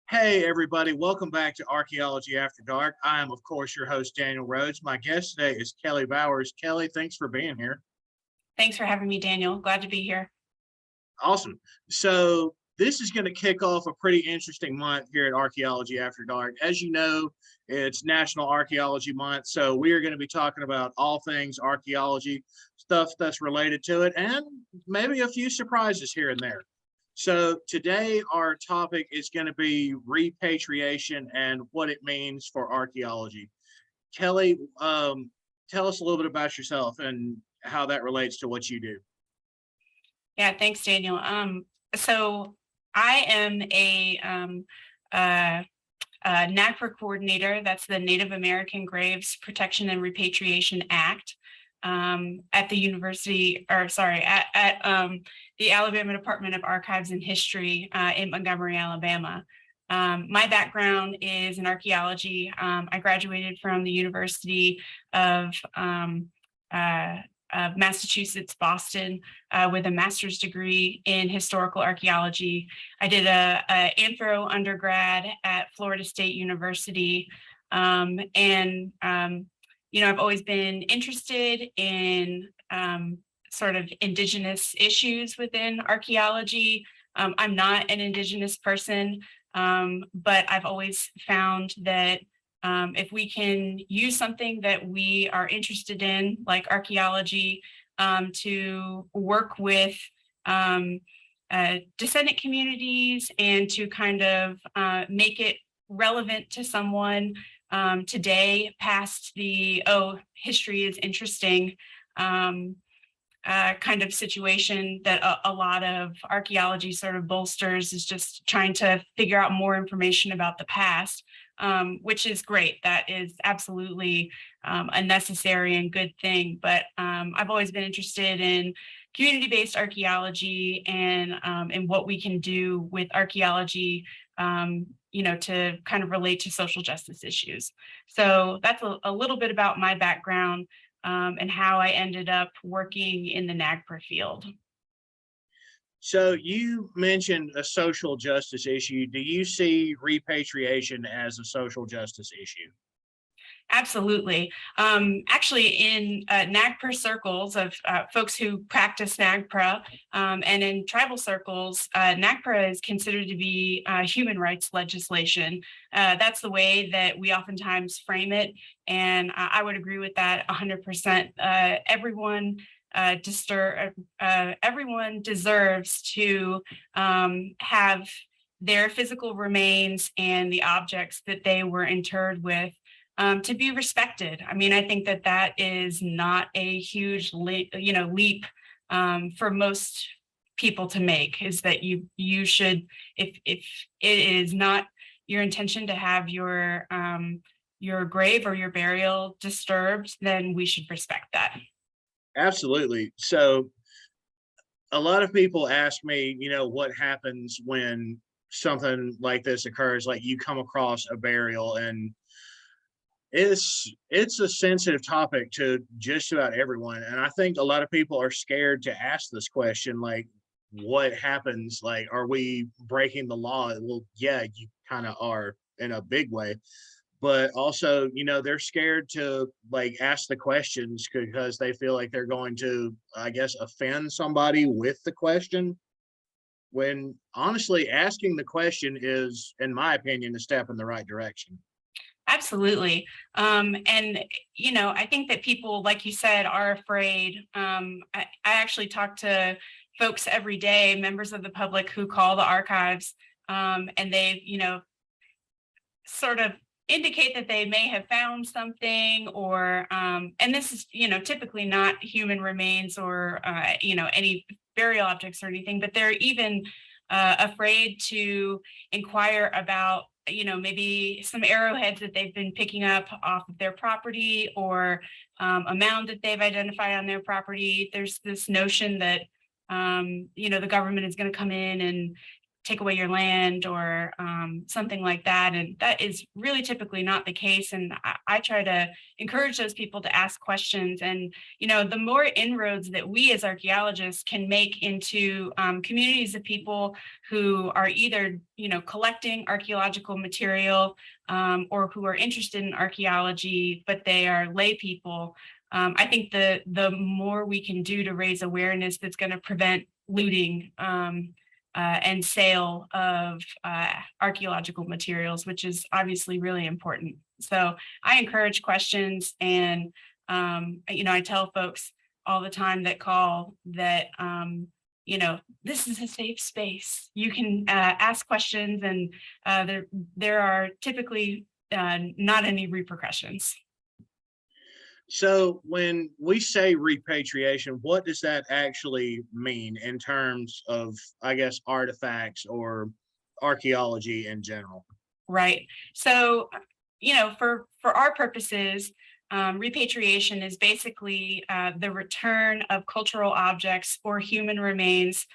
Hey, everybody. Welcome back to Archaeology After Dark. I am, of course, your host, Daniel Rhodes. My guest today is Kellie Bowers. Kellie, thanks for being here. Thanks for having me, Daniel. Glad to be here. Awesome. So, this is going to kick off a pretty interesting month here at Archaeology After Dark. As you know, it's National Archaeology Month. So, we are going to be talking about all things archaeology, stuff that's related to it, and maybe a few surprises here and there. So today our topic is going to be repatriation and what it means for archaeology. Kellie, tell us a little bit about yourself and how that relates to what you do. Yeah, thanks, Daniel. So I am a NAGPRA coordinator. That's the Native American Graves Protection and Repatriation Act at the university, at the Alabama Department of Archives and History in Montgomery, Alabama. My background is in archaeology. I graduated from the University of Massachusetts, Boston, with a master's degree in historical archaeology. I did a anthro undergrad at Florida State University, I've always been interested in sort of indigenous issues within archaeology. I'm not an indigenous person, but I've always found that if we can use something that we are interested in, like archaeology, to work with descendant communities and to kind of make it relevant to someone today, past the, history is interesting kind of situation that a lot of archaeology sort of bolsters, is just trying to figure out more information about the past, which is great. That is absolutely a necessary and good thing. But I've always been interested in community-based archaeology and what we can do with archaeology to kind of relate to social justice issues. So that's a little bit about my background and how I ended up working in the NAGPRA field. So you mentioned a social justice issue. Do you see repatriation as a social justice issue? Absolutely. Actually, in NAGPRA circles of folks who practice NAGPRA and in tribal circles, NAGPRA is considered to be human rights legislation. That's the way that we oftentimes frame it. And I would agree with that 100%. Everyone deserves to have their physical remains and the objects that they were interred with to be respected. I mean, I think that is not a huge leap for most people to make, is that you should, if it is not your intention to have your grave or your burial disturbed, then we should respect that. Absolutely. So a lot of people ask me, what happens when something like this occurs, like you come across a burial, and it's a sensitive topic to just about everyone. And I think a lot of people are scared to ask this question, like, what happens? Like, are we breaking the law? Well, yeah, you kind of are in a big way. But also, they're scared to like ask the questions because they feel like they're going to, I guess, offend somebody with the question. When honestly, asking the question is, in my opinion, a step in the right direction. Absolutely. I think that people, like you said, are afraid. I actually talk to folks every day, members of the public who call the archives, and they, sort of indicate that they may have found something, or, and this is, typically not human remains or, any burial objects or anything, but they're even afraid to inquire about maybe some arrowheads that they've been picking up off of their property, or a mound that they've identified on their property. There's this notion that, the government is going to come in and take away your land or something like that. And that is really typically not the case. And I try to encourage those people to ask questions. And, the more inroads that we as archaeologists can make into communities of people who are either, collecting archaeological material or who are interested in archaeology, but they are lay people, I think the more we can do to raise awareness that's going to prevent looting and sale of archaeological materials, which is obviously really important. So I encourage questions, and I tell folks all the time that call that this is a safe space. You can ask questions, and there are typically not any repercussions. So when we say repatriation, what does that actually mean in terms of, I guess, artifacts or archaeology in general? Right. So, for our purposes, repatriation is basically the return of cultural objects or human remains,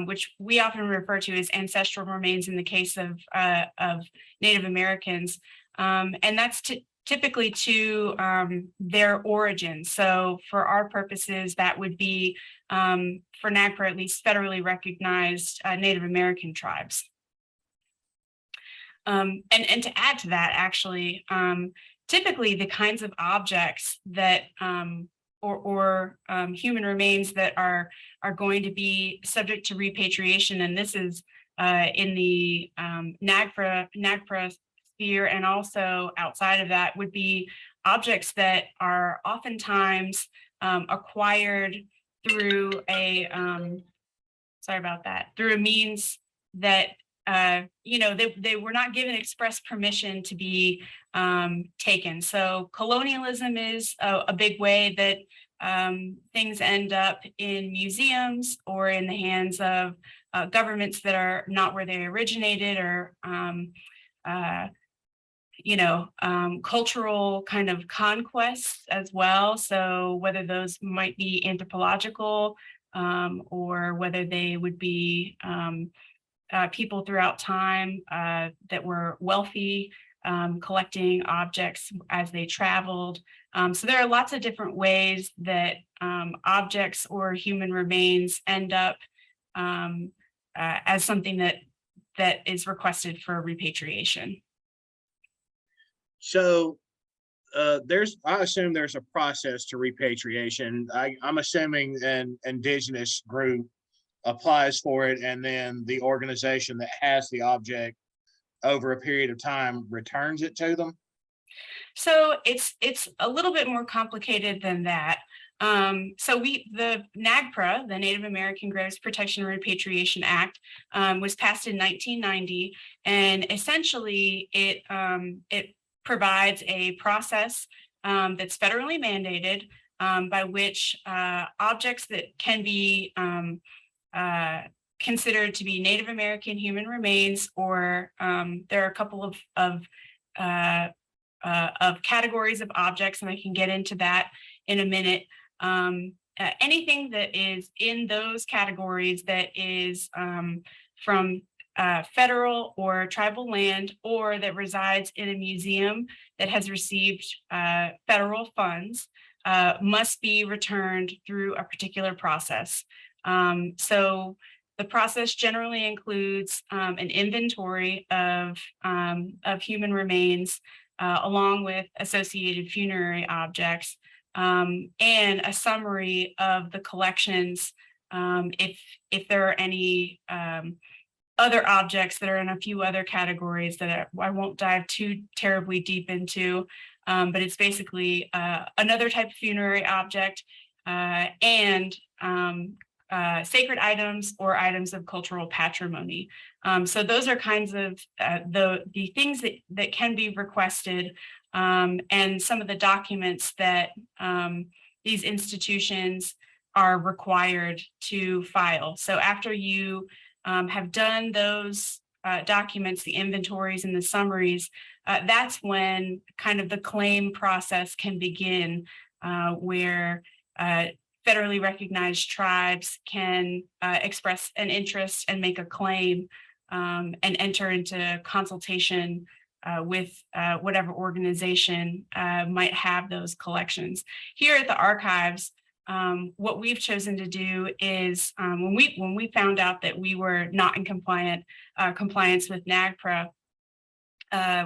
which we often refer to as ancestral remains in the case of Native Americans, and that's typically to their origin. So for our purposes, that would be for NAGPRA, at least federally recognized Native American tribes. And to add to that, actually, typically the kinds of objects that or human remains that are going to be subject to repatriation, and this is in the NAGPRA sphere, and also outside of that, would be objects that are oftentimes acquired through a through a means that they were not given express permission to be taken. So colonialism is a big way that things end up in museums or in the hands of governments that are not where they originated, or cultural kind of conquests as well. So whether those might be anthropological or whether they would be people throughout time that were wealthy, collecting objects as they traveled. So there are lots of different ways that objects or human remains end up as something that is requested for repatriation. So I assume there's a process to repatriation. I'm assuming an indigenous group applies for it, and then the organization that has the object over a period of time returns it to them. So it's a little bit more complicated than that. So the NAGPRA, the Native American Graves Protection and Repatriation Act, was passed in 1990, and essentially it provides a process that's federally mandated by which objects that can be considered to be Native American human remains, or there are a couple of categories of objects, and I can get into that in a minute. Anything that is in those categories that is from federal or tribal land, or that resides in a museum that has received federal funds, must be returned through a particular process. So the process generally includes an inventory of human remains, along with associated funerary objects, and a summary of the collections, if there are any other objects that are in a few other categories that I won't dive too terribly deep into, but it's basically another type of funerary object and sacred items or items of cultural patrimony. So those are kinds of the things that can be requested, and some of the documents that these institutions are required to file. So after you have done those documents, the inventories and the summaries, that's when kind of the claim process can begin, where federally recognized tribes can express an interest and make a claim and enter into consultation with whatever organization might have those collections. Here at the archives, what we've chosen to do is when we found out that we were not in compliance with NAGPRA,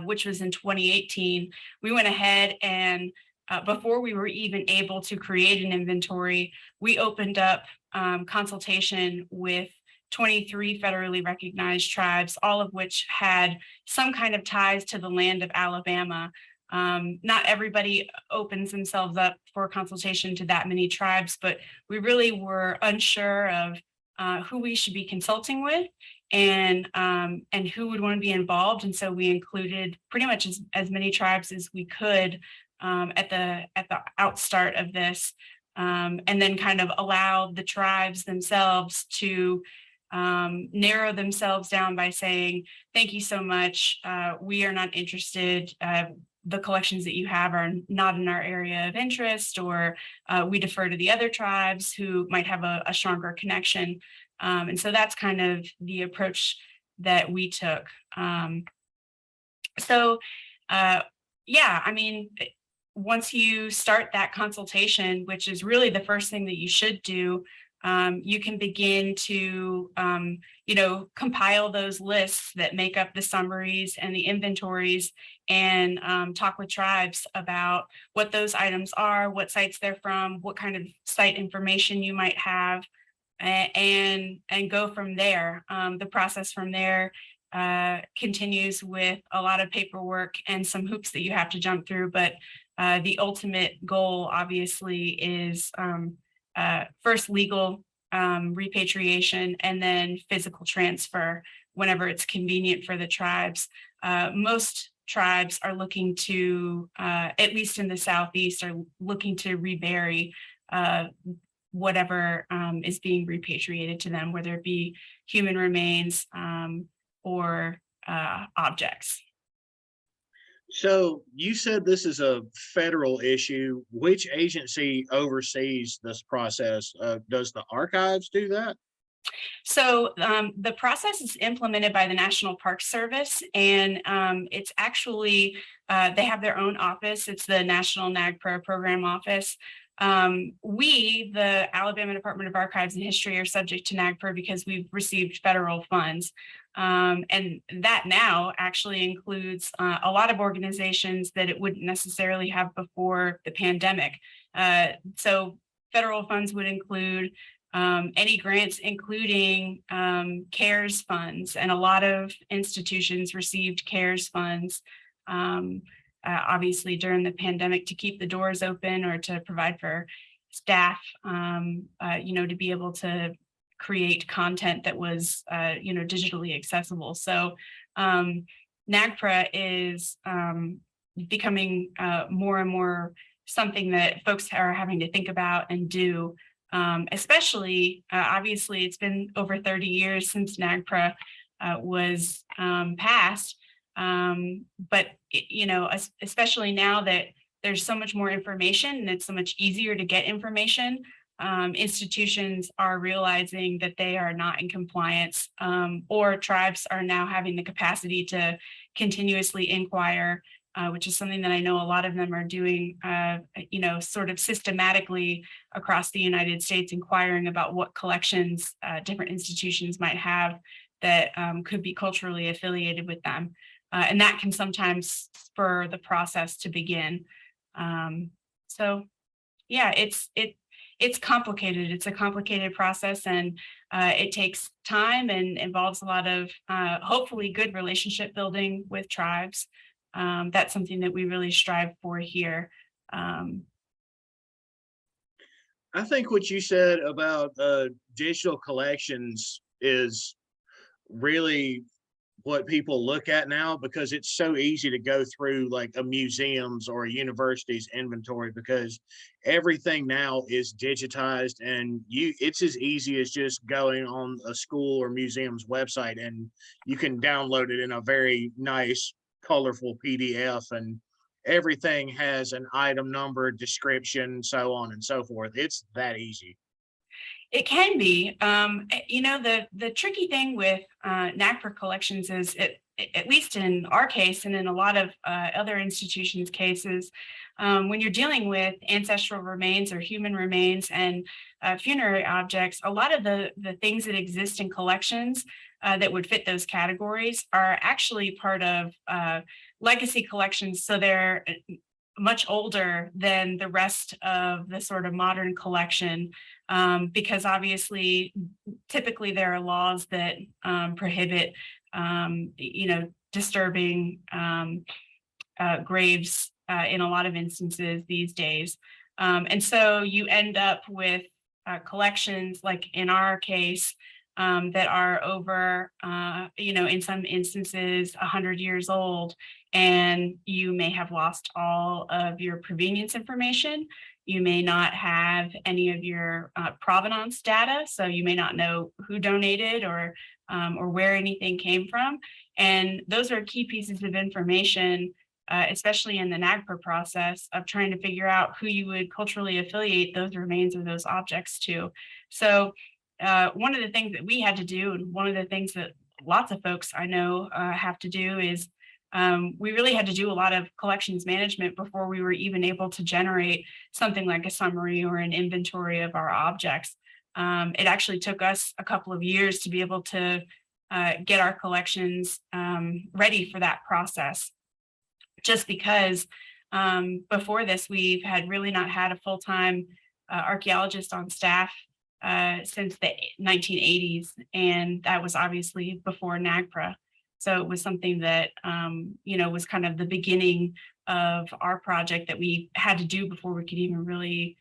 which was in 2018, we went ahead and before we were even able to create an inventory, we opened up consultation with 23 federally recognized tribes, all of which had some kind of ties to the land of Alabama. Not everybody opens themselves up for consultation to that many tribes, but we really were unsure of who we should be consulting with and who would want to be involved. And so we included pretty much as many tribes as we could at the outstart of this, and then kind of allow the tribes themselves to narrow themselves down by saying, thank you so much. We are not interested. The collections that you have are not in our area of interest, or we defer to the other tribes who might have a stronger connection. And so that's kind of the approach that we took. Yeah, I mean, once you start that consultation, which is really the first thing that you should do, you can begin to, compile those lists that make up the summaries and the inventories, and talk with tribes about what those items are, what sites they're from, what kind of site information you might have, and go from there. The process from there continues with a lot of paperwork and some hoops that you have to jump through, but the ultimate goal obviously is first legal repatriation, and then physical transfer whenever it's convenient for the tribes. Most tribes are looking to, at least in the Southeast, are looking to rebury whatever is being repatriated to them, whether it be human remains or objects. So you said this is a federal issue. Which agency oversees this process? Does the archives do that? So the process is implemented by the National Park Service, and it's actually, they have their own office. It's the National NAGPRA Program Office. We, the Alabama Department of Archives and History, are subject to NAGPRA because we've received federal funds. And that now actually includes a lot of organizations that it wouldn't necessarily have before the pandemic. So federal funds would include any grants, including CARES funds, and a lot of institutions received CARES funds, obviously during the pandemic, to keep the doors open or to provide for staff, to be able to create content that was, digitally accessible. So NAGPRA is becoming more and more something that folks are having to think about and do. Especially, obviously, it's been over 30 years since NAGPRA was passed, but especially now that there's so much more information and it's so much easier to get information, institutions are realizing that they are not in compliance, or tribes are now having the capacity to continuously inquire, which is something that I know a lot of them are doing, sort of systematically across the United States, inquiring about what collections different institutions might have that could be culturally affiliated with them. And that can sometimes spur the process to begin. Yeah, it's complicated. It's a complicated process, and it takes time and involves a lot of hopefully good relationship building with tribes. That's something that we really strive for here. I think what you said about digital collections is really what people look at now, because it's so easy to go through like a museum's or a university's inventory, because everything now is digitized, and it's as easy as just going on a school or museum's website and you can download it in a very nice colorful PDF, and everything has an item number, description, so on and so forth. It's that easy. It can be. The tricky thing with NAGPRA collections is, at least in our case and in a lot of other institutions' cases, when you're dealing with ancestral remains or human remains and funerary objects, a lot of the things that exist in collections that would fit those categories are actually part of legacy collections. So they're much older than the rest of the sort of modern collection, because obviously, typically there are laws that prohibit, disturbing graves in a lot of instances these days. And so you end up with collections, like in our case, that are over, in some instances, 100 years old, and you may have lost all of your provenience information. You may not have any of your provenance data, so you may not know who donated or where anything came from. And those are key pieces of information, especially in the NAGPRA process of trying to figure out who you would culturally affiliate those remains or those objects to. So one of the things that we had to do, and one of the things that lots of folks I know have to do, is we really had to do a lot of collections management before we were even able to generate something like a summary or an inventory of our objects. It actually took us a couple of years to be able to get our collections ready for that process, just because before this, we've had really not had a full-time archaeologist on staff since the 1980s, and that was obviously before NAGPRA. So it was something that, was kind of the beginning of our project that we had to do before we could even really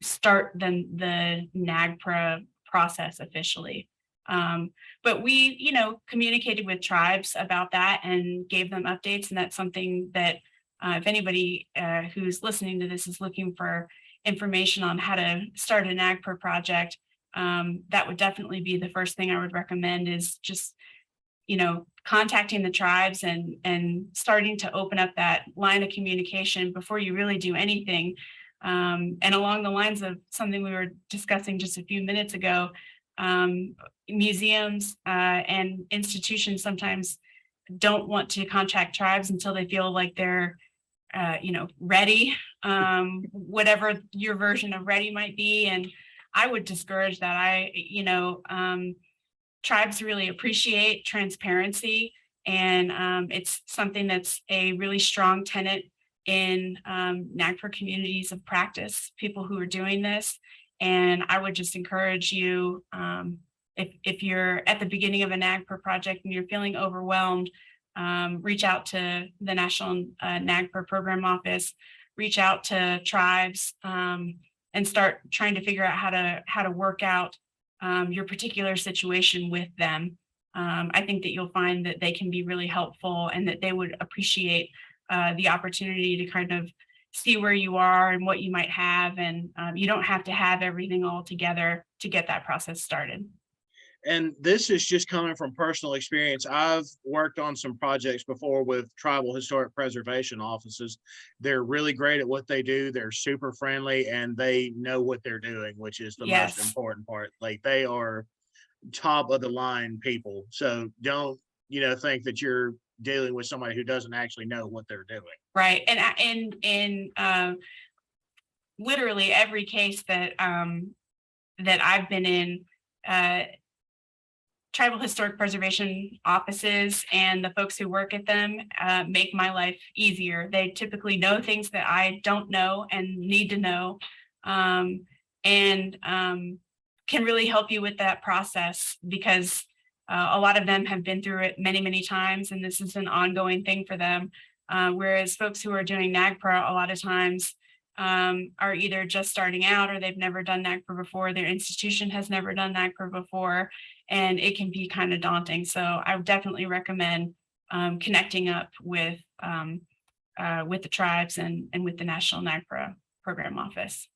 start the NAGPRA process officially. But we, communicated with tribes about that and gave them updates. And that's something that if anybody who's listening to this is looking for information on how to start a NAGPRA project, that would definitely be the first thing I would recommend, is just contacting the tribes and starting to open up that line of communication before you really do anything. And along the lines of something we were discussing just a few minutes ago, museums and institutions sometimes don't want to contact tribes until they feel like they're ready, whatever your version of ready might be. And I would discourage that. Tribes really appreciate transparency, and it's something that's a really strong tenet in NAGPRA communities of practice, people who are doing this. And I would just encourage you, if you're at the beginning of a NAGPRA project and you're feeling overwhelmed, reach out to the National NAGPRA Program Office, reach out to tribes, and start trying to figure out how to work out your particular situation with them. I think that you'll find that they can be really helpful, and that they would appreciate the opportunity to kind of see where you are and what you might have. And you don't have to have everything all together to get that process started. And this is just coming from personal experience. I've worked on some projects before with tribal historic preservation offices. They're really great at what they do. They're super friendly, and they know what they're doing, which is the most important part. Like, they are top of the line people. So don't, think that you're dealing with somebody who doesn't actually know what they're doing. Right. And literally every case that I've been in, tribal historic preservation offices and the folks who work at them make my life easier. They typically know things that I don't know and need to know, and can really help you with that process, because a lot of them have been through it many, many times, and this is an ongoing thing for them. Whereas folks who are doing NAGPRA a lot of times are either just starting out, or they've never done NAGPRA before, their institution has never done NAGPRA before, and it can be kind of daunting. So I would definitely recommend connecting up with the tribes and with the National NAGPRA Program Office.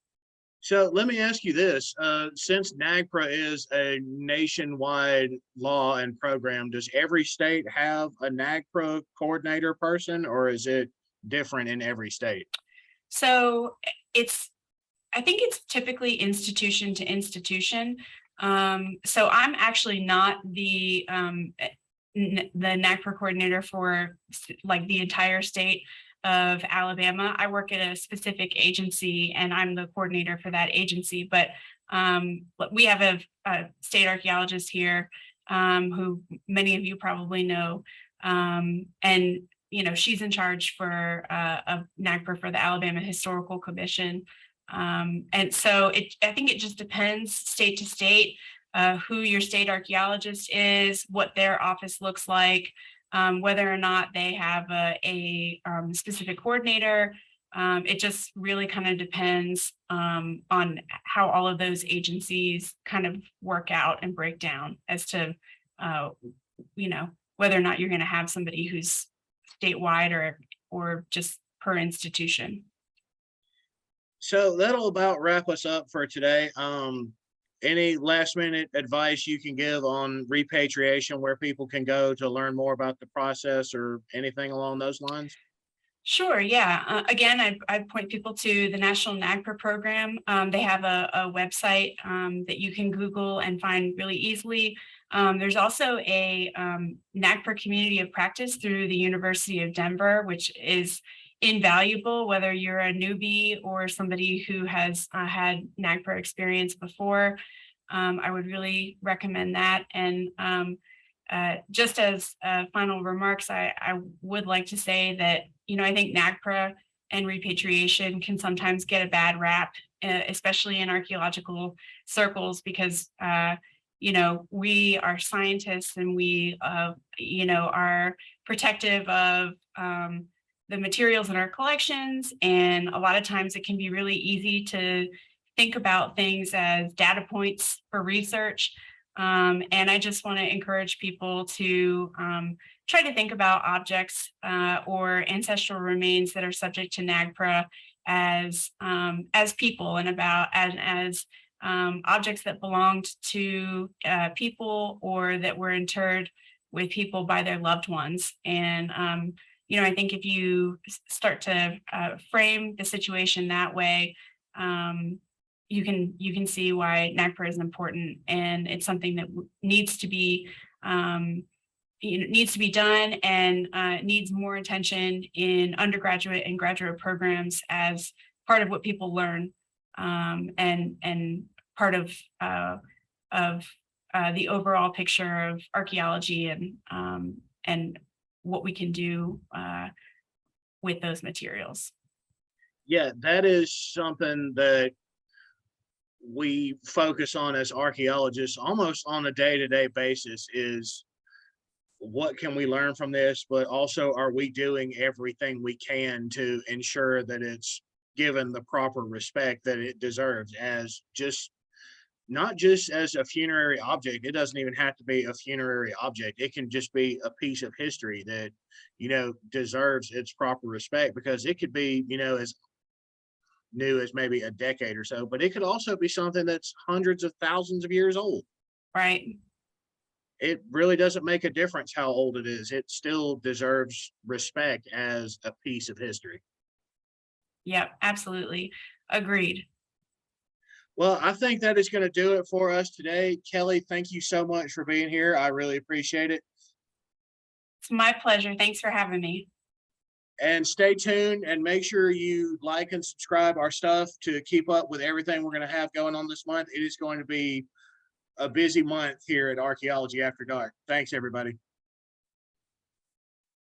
So let me ask you this, since NAGPRA is a nationwide law and program, does every state have a NAGPRA coordinator person, or is it different in every state? So it's I think it's typically institution to institution. So I'm actually not the NAGPRA coordinator for like the entire state of Alabama. I work at a specific agency and I'm the coordinator for that agency, but we have a state archaeologist here who many of you probably know. And she's in charge for of NAGPRA for the Alabama Historical Commission. And so I think it just depends state to state, who your state archaeologist is, what their office looks like, whether or not they have a specific coordinator. It just really kind of depends on how all of those agencies kind of work out and break down as to, whether or not you're going to have somebody who's statewide or just per institution. So that'll about wrap us up for today. Any last minute advice you can give on repatriation, where people can go to learn more about the process or anything along those lines? Sure, yeah. Again, I'd point people to the National NAGPRA program. They have a website that you can Google and find really easily. There's also a NAGPRA community of practice through the University of Denver, which is invaluable, whether you're a newbie or somebody who has had NAGPRA experience before. I would really recommend that. And just as final remarks, I would like to say that, I think NAGPRA and repatriation can sometimes get a bad rap, especially in archaeological circles, because, we are scientists and we, are protective of the materials in our collections. And a lot of times it can be really easy to think about things as data points for research. And I just want to encourage people to try to think about objects or ancestral remains that are subject to NAGPRA as people, and as objects that belonged to people or that were interred with people by their loved ones. And I think if you start to frame the situation that way, you can see why NAGPRA is important, and it's something that needs to be done, and needs more attention in undergraduate and graduate programs as part of what people learn, and part of the overall picture of archaeology and what we can do with those materials. Yeah, that is something that we focus on as archaeologists almost on a day-to-day basis, is what can we learn from this, but also are we doing everything we can to ensure that it's given the proper respect that it deserves, as not just as a funerary object. It doesn't even have to be a funerary object. It can just be a piece of history that, deserves its proper respect, because it could be, as new as maybe a decade or so, but it could also be something that's hundreds of thousands of years old. Right. It really doesn't make a difference how old it is. It still deserves respect as a piece of history. Yep, absolutely. Agreed. Well, I think that is going to do it for us today. Kellie, thank you so much for being here. I really appreciate it. It's my pleasure. Thanks for having me. And stay tuned and make sure you like and subscribe our stuff to keep up with everything we're going to have going on this month. It is going to be a busy month here at Archaeology After Dark. Thanks, everybody.